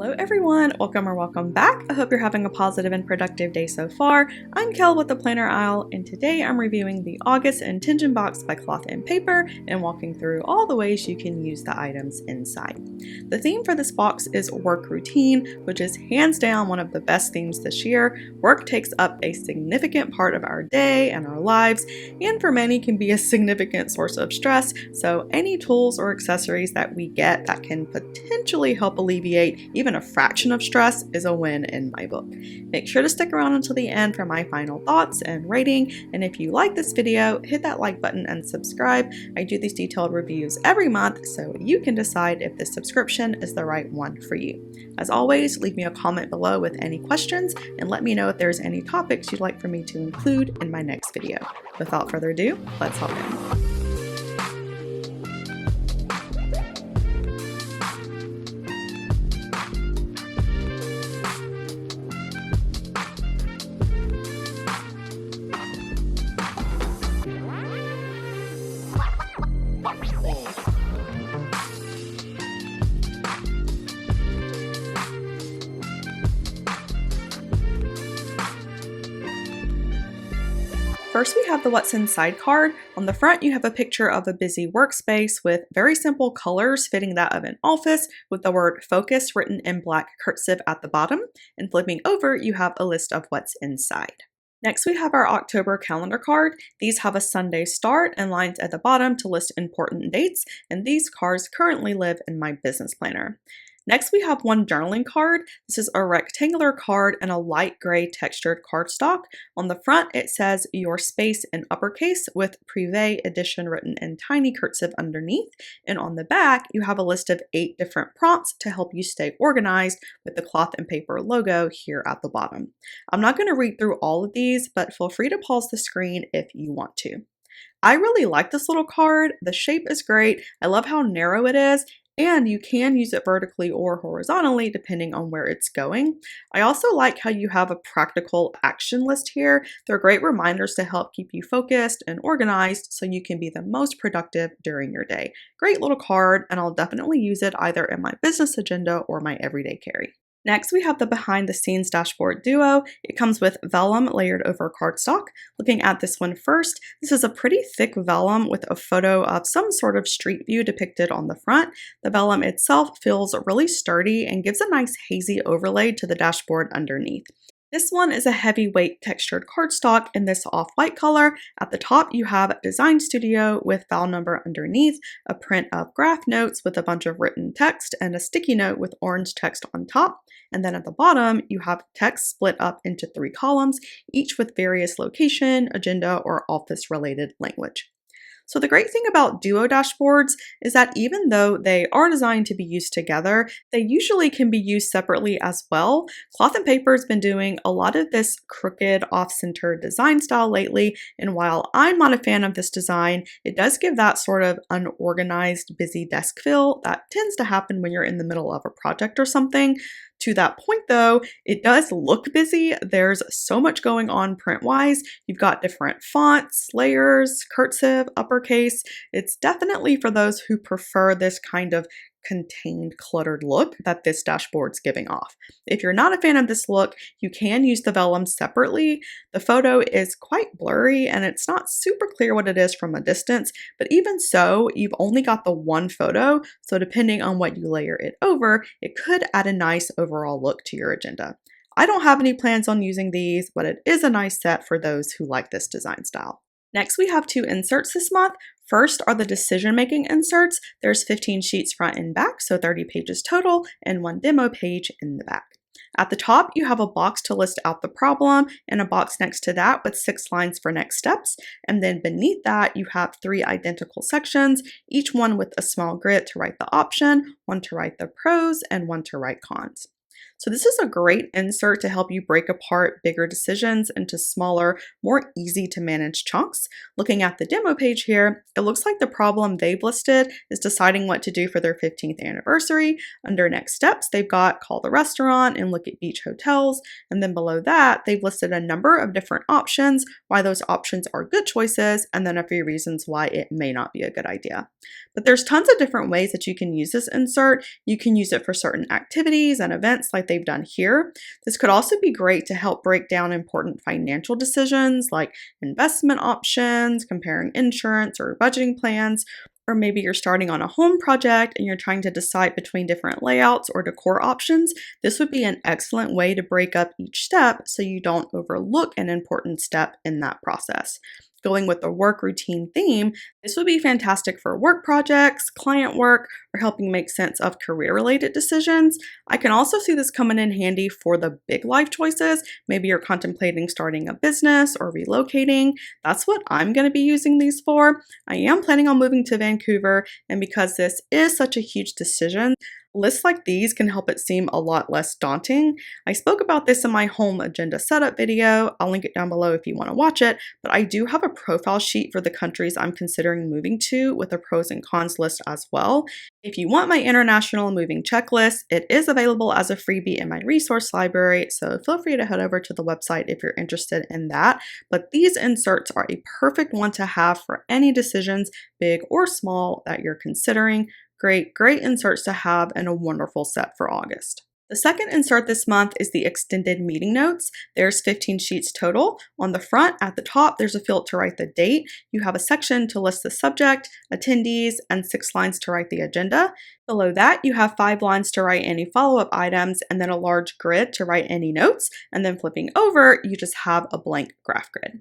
Hello everyone, welcome or welcome back. I hope you're having a positive and productive day so far. I'm Kel with the Planner Aisle, and today I'm reviewing the August Intention Box by Cloth and Paper and walking through all the ways you can use the items inside. The theme for this box is work routine, which is hands down one of the best themes this year. Work takes up a significant part of our day and our lives, and for many can be a significant source of stress, so any tools or accessories that we get that can potentially help alleviate even a fraction of stress is a win in my book. Make sure to stick around until the end for my final thoughts and rating, and if you like this video, hit that like button and subscribe. I do these detailed reviews every month, so you can decide if this subscription is the right one for you. As always, leave me a comment below with any questions, and let me know if there's any topics you'd like for me to include in my next video. Without further ado, let's hop in. First, we have the What's Inside card. On the front, you have a picture of a busy workspace with very simple colors fitting that of an office with the word focus written in black cursive at the bottom. And flipping over, you have a list of what's inside. Next, we have our October calendar card. These have a Sunday start and lines at the bottom to list important dates, and these cards currently live in my business planner. Next, we have one journaling card. This is a rectangular card and a light gray textured cardstock. On the front, it says your space in uppercase with Privé edition written in tiny cursive underneath. And on the back, you have a list of 8 different prompts to help you stay organized with the Cloth and Paper logo here at the bottom. I'm not going to read through all of these, but feel free to pause the screen if you want to. I really like this little card. The shape is great. I love how narrow it is. And you can use it vertically or horizontally depending on where it's going. I also like how you have a practical action list here. They're great reminders to help keep you focused and organized so you can be the most productive during your day. Great little card, and I'll definitely use it either in my business agenda or my everyday carry. Next, we have the behind the scenes dashboard duo. It comes with vellum layered over cardstock. Looking at this one first, this is a pretty thick vellum with a photo of some sort of street view depicted on the front. The vellum itself feels really sturdy and gives a nice hazy overlay to the dashboard underneath. This one is a heavyweight textured cardstock in this off-white color. At the top, you have Design Studio with file number underneath, a print of graph notes with a bunch of written text, and a sticky note with orange text on top. And then at the bottom, you have text split up into 3 columns, each with various location, agenda, or office-related language. So the great thing about duo dashboards is that even though they are designed to be used together, they usually can be used separately as well. Cloth and Paper has been doing a lot of this crooked, off-center design style lately, and while I'm not a fan of this design, it does give that sort of unorganized, busy desk feel that tends to happen when you're in the middle of a project or something. To that point though, it does look busy. There's so much going on print-wise. You've got different fonts, layers, cursive, uppercase. It's definitely for those who prefer this kind of contained, cluttered look that this dashboard's giving off. If you're not a fan of this look, you can use the vellum separately. The photo is quite blurry and it's not super clear what it is from a distance, but even so, you've only got the one photo, so depending on what you layer it over, it could add a nice overall look to your agenda. I don't have any plans on using these, but it is a nice set for those who like this design style. Next, we have 2 inserts this month. First are the decision-making inserts. There's 15 sheets front and back, so 30 pages total, and 1 demo page in the back. At the top, you have a box to list out the problem, and a box next to that with 6 lines for next steps. And then beneath that, you have 3 identical sections, each one with a small grid to write the option, one to write the pros, and one to write cons. So this is a great insert to help you break apart bigger decisions into smaller, more easy to manage chunks. Looking at the demo page here, it looks like the problem they've listed is deciding what to do for their 15th anniversary. Under next steps, they've got call the restaurant and look at beach hotels. And then below that, they've listed a number of different options, why those options are good choices, and then a few reasons why it may not be a good idea. But there's tons of different ways that you can use this insert. You can use it for certain activities and events like they've done here. This could also be great to help break down important financial decisions like investment options, comparing insurance or budgeting plans, or maybe you're starting on a home project and you're trying to decide between different layouts or decor options. This would be an excellent way to break up each step so you don't overlook an important step in that process. Going with the work routine theme, this would be fantastic for work projects, client work, or helping make sense of career-related decisions. I can also see this coming in handy for the big life choices. Maybe you're contemplating starting a business or relocating. That's what I'm going to be using these for. I am planning on moving to Vancouver, and because this is such a huge decision, lists like these can help it seem a lot less daunting. I spoke about this in my home agenda setup video. I'll link it down below if you want to watch it, but I do have a profile sheet for the countries I'm considering moving to with a pros and cons list as well. If you want my international moving checklist, it is available as a freebie in my resource library, so feel free to head over to the website if you're interested in that. But these inserts are a perfect one to have for any decisions, big or small, that you're considering. Great inserts to have and a wonderful set for August. The second insert this month is the extended meeting notes. There's 15 sheets total. On the front, at the top, there's a field to write the date. You have a section to list the subject, attendees, and 6 lines to write the agenda. Below that, you have 5 lines to write any follow-up items, and then a large grid to write any notes. And then flipping over, you just have a blank graph grid.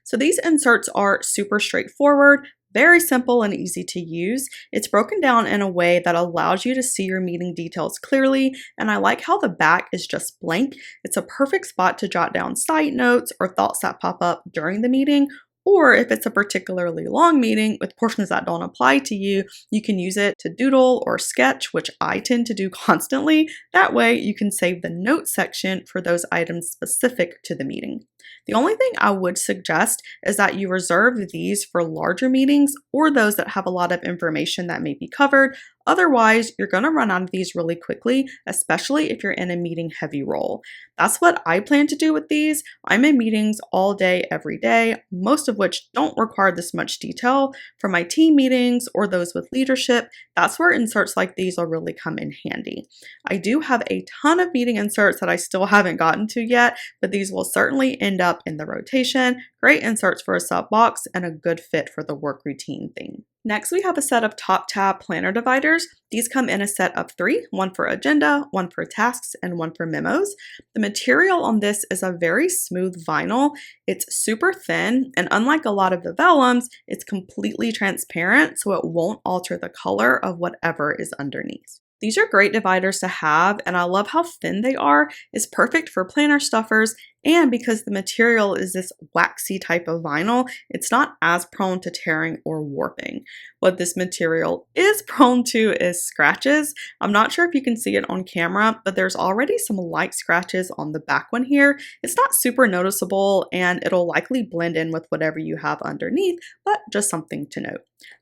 So these inserts are super straightforward, very simple and easy to use. It's broken down in a way that allows you to see your meeting details clearly, and I like how the back is just blank. It's a perfect spot to jot down side notes or thoughts that pop up during the meeting, or if it's a particularly long meeting with portions that don't apply to you, you can use it to doodle or sketch, which I tend to do constantly. That way you can save the notes section for those items specific to the meeting. The only thing I would suggest is that you reserve these for larger meetings or those that have a lot of information that may be covered. Otherwise, you're going to run out of these really quickly, especially if you're in a meeting heavy role. That's what I plan to do with these. I'm in meetings all day, every day, most of which don't require this much detail. For my team meetings or those with leadership, that's where inserts like these will really come in handy. I do have a ton of meeting inserts that I still haven't gotten to yet, but these will certainly end up in the rotation. Great inserts for a sub box and a good fit for the work routine theme. Next, we have a set of top tab planner dividers. These come in a set of 3, one for agenda, one for tasks, and one for memos. The material on this is a very smooth vinyl. It's super thin, and unlike a lot of the vellums, it's completely transparent, so it won't alter the color of whatever is underneath. These are great dividers to have, and I love how thin they are. It's perfect for planner stuffers, and because the material is this waxy type of vinyl, it's not as prone to tearing or warping. What this material is prone to is scratches. I'm not sure if you can see it on camera, but there's already some light scratches on the back one here. It's not super noticeable, and it'll likely blend in with whatever you have underneath, but just something to note.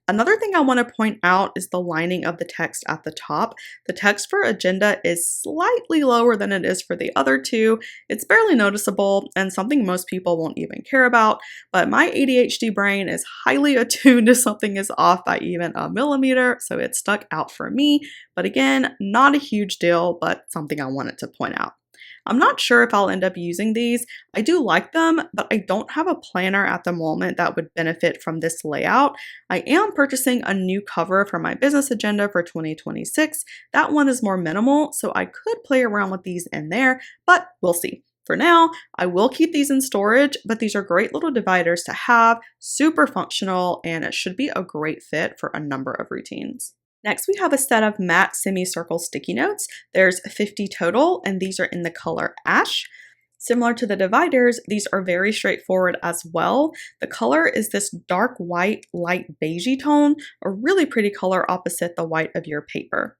Another thing I want to point out is the lining of the text at the top. The text for agenda is slightly lower than it is for the other two. It's barely noticeable and something most people won't even care about, but my ADHD brain is highly attuned if something is off by even a millimeter, so it stuck out for me. But again, not a huge deal, but something I wanted to point out. I'm not sure if I'll end up using these. I do like them, but I don't have a planner at the moment that would benefit from this layout. I am purchasing a new cover for my business agenda for 2026. That one is more minimal, so I could play around with these in there, but we'll see. For now, I will keep these in storage, but these are great little dividers to have, super functional, and it should be a great fit for a number of routines. Next, we have a set of matte semicircle sticky notes. There's 50 total, and these are in the color ash. Similar to the dividers, these are very straightforward as well. The color is this dark white, light beigey tone, a really pretty color opposite the white of your paper.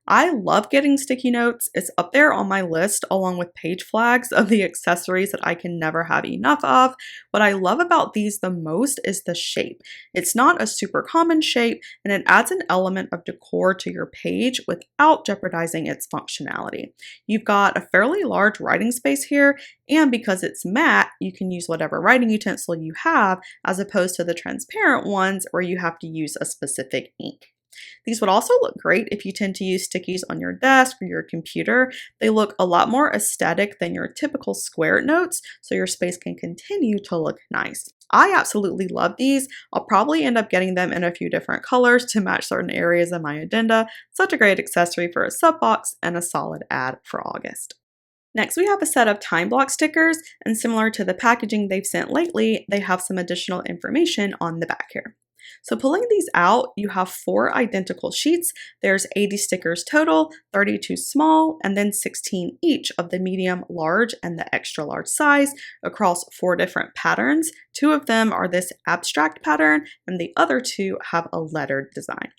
I love getting sticky notes. It's up there on my list along with page flags of the accessories that I can never have enough of. What I love about these the most is the shape. It's not a super common shape and it adds an element of decor to your page without jeopardizing its functionality. You've got a fairly large writing space here, and because it's matte, you can use whatever writing utensil you have as opposed to the transparent ones where you have to use a specific ink. These would also look great if you tend to use stickies on your desk or your computer. They look a lot more aesthetic than your typical square notes, so your space can continue to look nice. I absolutely love these. I'll probably end up getting them in a few different colors to match certain areas of my agenda. Such a great accessory for a sub box and a solid ad for August. Next, we have a set of time block stickers, and similar to the packaging they've sent lately, they have some additional information on the back here. So pulling these out, you have 4 identical sheets. There's 80 stickers total, 32 small, and then 16 each of the medium, large, and the extra large size across 4 different patterns. 2 of them are this abstract pattern, and the other 2 have a lettered design.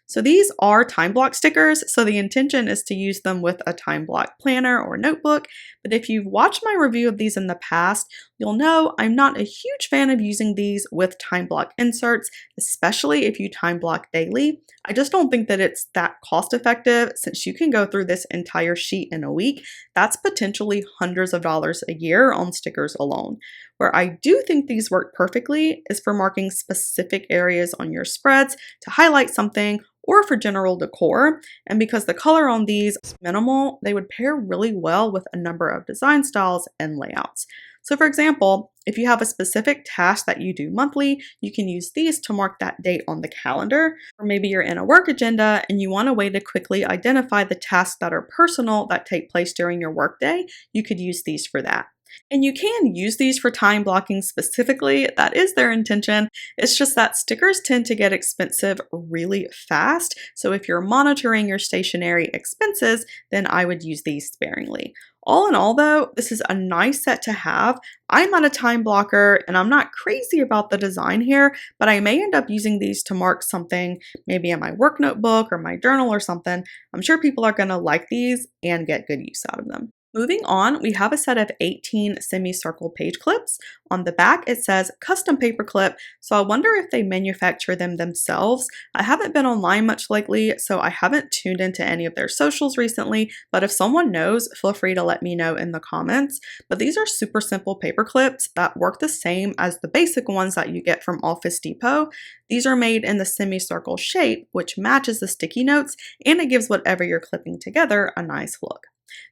So these are time block stickers, so the intention is to use them with a time block planner or notebook, but if you've watched my review of these in the past, you'll know I'm not a huge fan of using these with time block inserts, especially if you time block daily. I just don't think that it's that cost effective since you can go through this entire sheet in a week. That's potentially hundreds of dollars a year on stickers alone. Where I do think these work perfectly is for marking specific areas on your spreads to highlight something or for general decor. And because the color on these is minimal, they would pair really well with a number of design styles and layouts. So for example, if you have a specific task that you do monthly, you can use these to mark that date on the calendar. Or maybe you're in a work agenda and you want a way to quickly identify the tasks that are personal that take place during your workday, you could use these for that. And you can use these for time blocking specifically, that is their intention. It's just that stickers tend to get expensive really fast. So if you're monitoring your stationery expenses, then I would use these sparingly. All in all though, this is a nice set to have. I'm not a time blocker and I'm not crazy about the design here, but I may end up using these to mark something maybe in my work notebook or my journal or something. I'm sure people are going to like these and get good use out of them. Moving on, we have a set of 18 semicircle page clips. On the back, it says custom paper clip, so I wonder if they manufacture them themselves. I haven't been online much lately, so I haven't tuned into any of their socials recently, but if someone knows, feel free to let me know in the comments. But these are super simple paper clips that work the same as the basic ones that you get from Office Depot. These are made in the semicircle shape, which matches the sticky notes, and it gives whatever you're clipping together a nice look.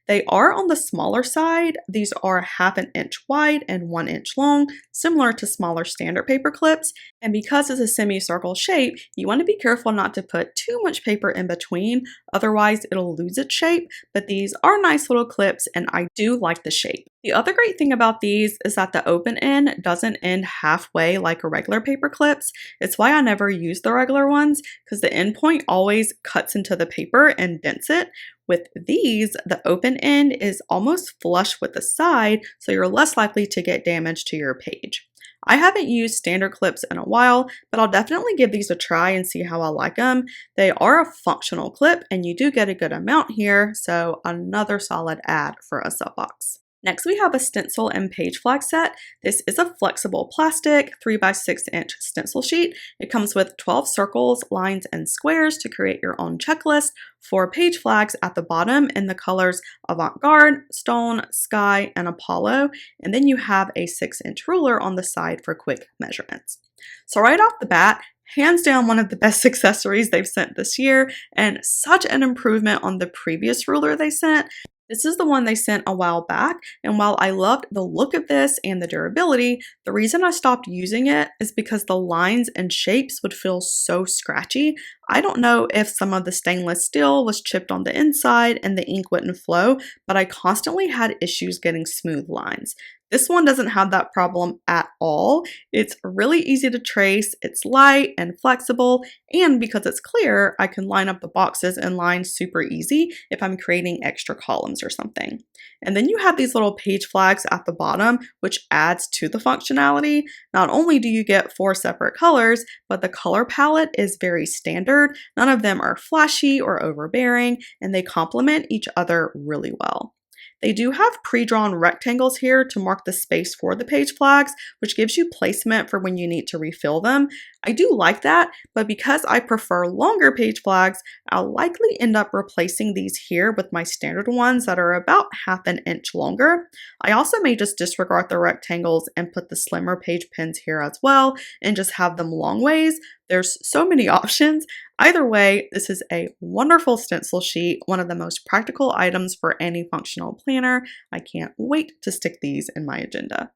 They are on the smaller side. These are 1/2 inch wide and 1 inch long, similar to smaller standard paper clips. And because it's a semicircle shape, you want to be careful not to put too much paper in between, otherwise it'll lose its shape. But these are nice little clips and I do like the shape. The other great thing about these is that the open end doesn't end halfway like a regular paper clips. It's why I never use the regular ones, because the end point always cuts into the paper and dents it. With these, the open end is almost flush with the side, so you're less likely to get damage to your page. I haven't used standard clips in a while, but I'll definitely give these a try and see how I like them. They are a functional clip and you do get a good amount here, so another solid add for a sub box. Next, we have a stencil and page flag set. This is a flexible plastic 3x6 inch stencil sheet. It comes with 12 circles, lines, and squares to create your own checklist, 4 page flags at the bottom in the colors Avant-Garde, Stone, Sky, and Apollo, and then you have a 6-inch ruler on the side for quick measurements. So right off the bat, hands down one of the best accessories they've sent this year, and such an improvement on the previous ruler they sent. This is the one they sent a while back, and while I loved the look of this and the durability, the reason I stopped using it is because the lines and shapes would feel so scratchy. I don't know if some of the stainless steel was chipped on the inside and the ink wouldn't flow, but I constantly had issues getting smooth lines. This one doesn't have that problem at all. It's really easy to trace, it's light and flexible, and because it's clear, I can line up the boxes and lines super easy if I'm creating extra columns or something. And then you have these little page flags at the bottom, which adds to the functionality. Not only do you get 4 separate colors, but the color palette is very standard. None of them are flashy or overbearing, and they complement each other really well. They do have pre-drawn rectangles here to mark the space for the page flags, which gives you placement for when you need to refill them. I do like that, but because I prefer longer page flags, I'll likely end up replacing these here with my standard ones that are about half an inch longer. I also may just disregard the rectangles and put the slimmer page pins here as well and just have them long ways. There's so many options. Either way, this is a wonderful stencil sheet, one of the most practical items for any functional planner. I can't wait to stick these in my agenda.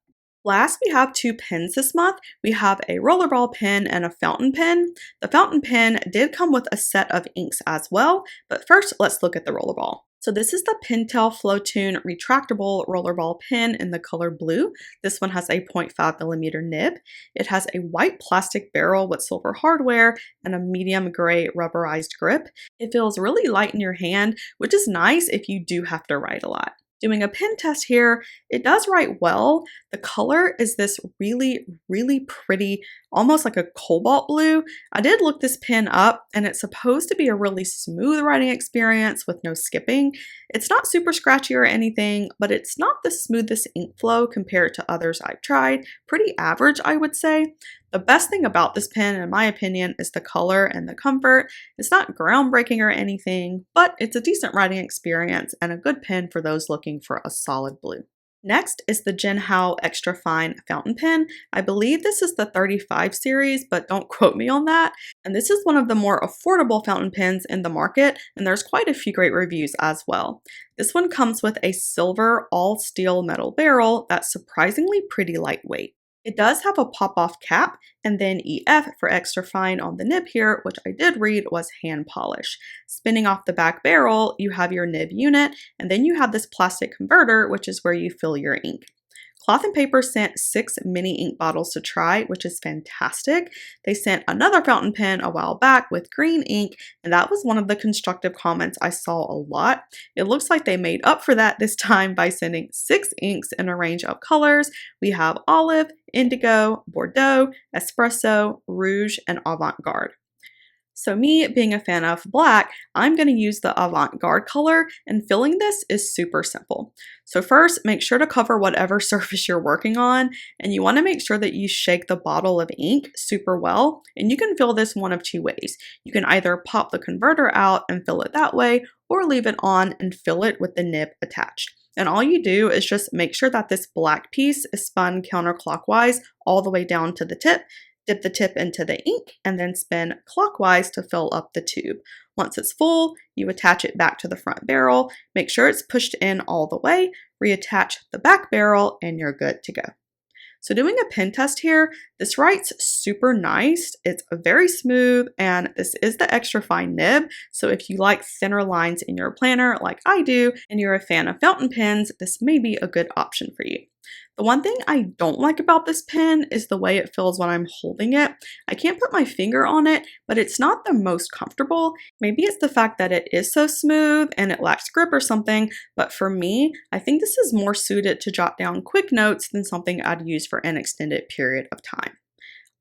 Last, we have 2 pens this month. We have a rollerball pen and a fountain pen. The fountain pen did come with a set of inks as well, but first let's look at the rollerball. So this is the Pentel Flowtune retractable rollerball pen in the color blue. This one has a 0.5mm nib. It has a white plastic barrel with silver hardware and a medium gray rubberized grip. It feels really light in your hand, which is nice if you do have to write a lot. Doing a pen test here, it does write well. The color is this really, really pretty, almost like a cobalt blue. I did look this pen up and it's supposed to be a really smooth writing experience with no skipping. It's not super scratchy or anything, but it's not the smoothest ink flow compared to others I've tried. Pretty average, I would say. The best thing about this pen, in my opinion, is the color and the comfort. It's not groundbreaking or anything, but it's a decent writing experience and a good pen for those looking for a solid blue. Next is the Jinhao Extra Fine Fountain Pen. I believe this is the 35 series, but don't quote me on that. And this is one of the more affordable fountain pens in the market, and there's quite a few great reviews as well. This one comes with a silver all-steel metal barrel that's surprisingly pretty lightweight. It does have a pop-off cap and then EF for extra fine on the nib here, which I did read was hand polish. Spinning off the back barrel, you have your nib unit, and then you have this plastic converter, which is where you fill your ink. Cloth and Paper sent 6 mini ink bottles to try, which is fantastic. They sent another fountain pen a while back with green ink, and that was one of the constructive comments I saw a lot. It looks like they made up for that this time by sending 6 inks in a range of colors. We have olive, indigo, Bordeaux, espresso, rouge, and avant-garde. So me being a fan of black, I'm going to use the avant-garde color, and filling this is super simple. So first, make sure to cover whatever surface you're working on, and you want to make sure that you shake the bottle of ink super well, and you can fill this one of 2 ways. You can either pop the converter out and fill it that way, or leave it on and fill it with the nib attached. And all you do is just make sure that this black piece is spun counterclockwise all the way down to the tip. Dip the tip into the ink and then spin clockwise to fill up the tube. Once it's full, you attach it back to the front barrel, make sure it's pushed in all the way, reattach the back barrel, and you're good to go. So doing a pen test here, this writes super nice. It's very smooth, and this is the extra fine nib. So if you like thinner lines in your planner like I do, and you're a fan of fountain pens, this may be a good option for you. The one thing I don't like about this pen is the way it feels when I'm holding it. I can't put my finger on it, but it's not the most comfortable. Maybe it's the fact that it is so smooth and it lacks grip or something, but for me, I think this is more suited to jot down quick notes than something I'd use for an extended period of time.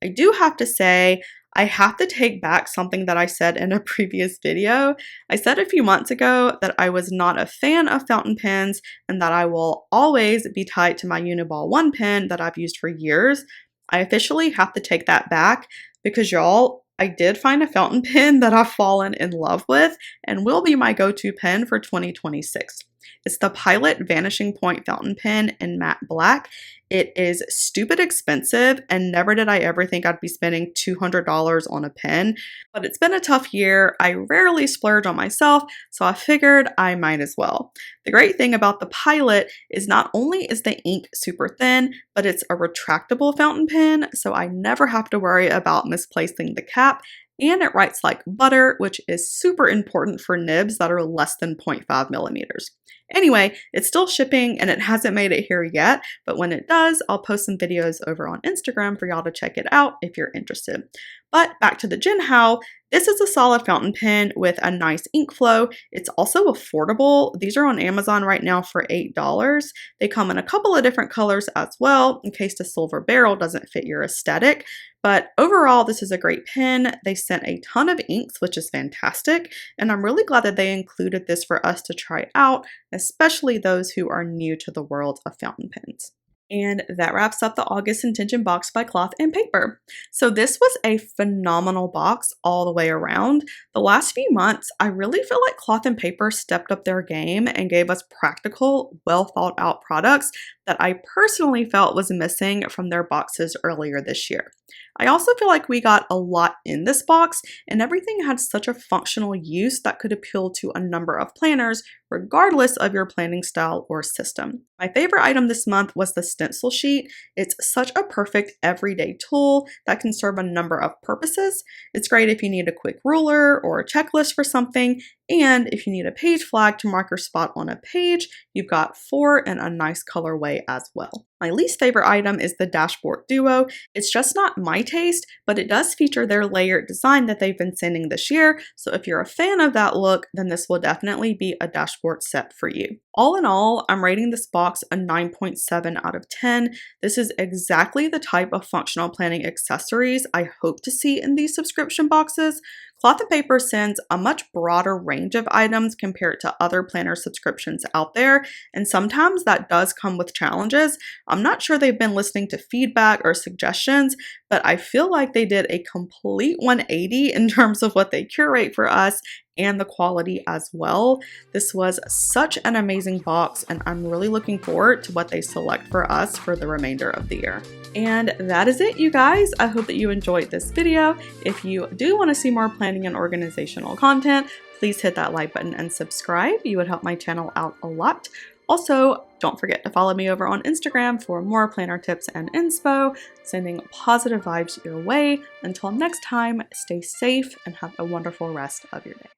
I do have to say, I have to take back something that I said in a previous video. I said a few months ago that I was not a fan of fountain pens and that I will always be tied to my Uniball 1 pen that I've used for years. I officially have to take that back because y'all, I did find a fountain pen that I've fallen in love with and will be my go-to pen for 2026. It's the Pilot Vanishing Point fountain pen in matte black. It is stupid expensive, and never did I ever think I'd be spending $200 on a pen, but it's been a tough year. I rarely splurge on myself, so I figured I might as well. The great thing about the Pilot is not only is the ink super thin, but it's a retractable fountain pen, so I never have to worry about misplacing the cap And it writes like butter, which is super important for nibs that are less than 0.5 millimeters. Anyway, it's still shipping and it hasn't made it here yet, but when it does, I'll post some videos over on Instagram for y'all to check it out if you're interested. But back to the Jinhao, this is a solid fountain pen with a nice ink flow. It's also affordable. These are on Amazon right now for $8. They come in a couple of different colors as well, in case the silver barrel doesn't fit your aesthetic. But overall, this is a great pen. They sent a ton of inks, which is fantastic, and I'm really glad that they included this for us to try out, especially those who are new to the world of fountain pens. And that wraps up the August Intention box by Cloth and Paper. So this was a phenomenal box all the way around. The last few months, I really feel like Cloth and Paper stepped up their game and gave us practical, well thought out products that I personally felt was missing from their boxes earlier this year. I also feel like we got a lot in this box, and everything had such a functional use that could appeal to a number of planners, regardless of your planning style or system. My favorite item this month was the stencil sheet. It's such a perfect everyday tool that can serve a number of purposes. It's great if you need a quick ruler or a checklist for something, and if you need a page flag to mark your spot on a page, you've got 4 in a nice colorway as well. My least favorite item is the Dashboard Duo. It's just not my taste, but it does feature their layered design that they've been sending this year, so if you're a fan of that look, then this will definitely be a dashboard set for you. All in all, I'm rating this box a 9.7 out of 10. This is exactly the type of functional planning accessories I hope to see in these subscription boxes. Cloth and Paper sends a much broader range of items compared to other planner subscriptions out there, and sometimes that does come with challenges. I'm not sure they've been listening to feedback or suggestions, but I feel like they did a complete 180 in terms of what they curate for us and the quality as well. This was such an amazing box, and I'm really looking forward to what they select for us for the remainder of the year. And that is it, you guys. I hope that you enjoyed this video. If you do want to see more planning and organizational content, please hit that like button and subscribe. You would help my channel out a lot. Also, don't forget to follow me over on Instagram for more planner tips and inspo, sending positive vibes your way. Until next time, stay safe and have a wonderful rest of your day.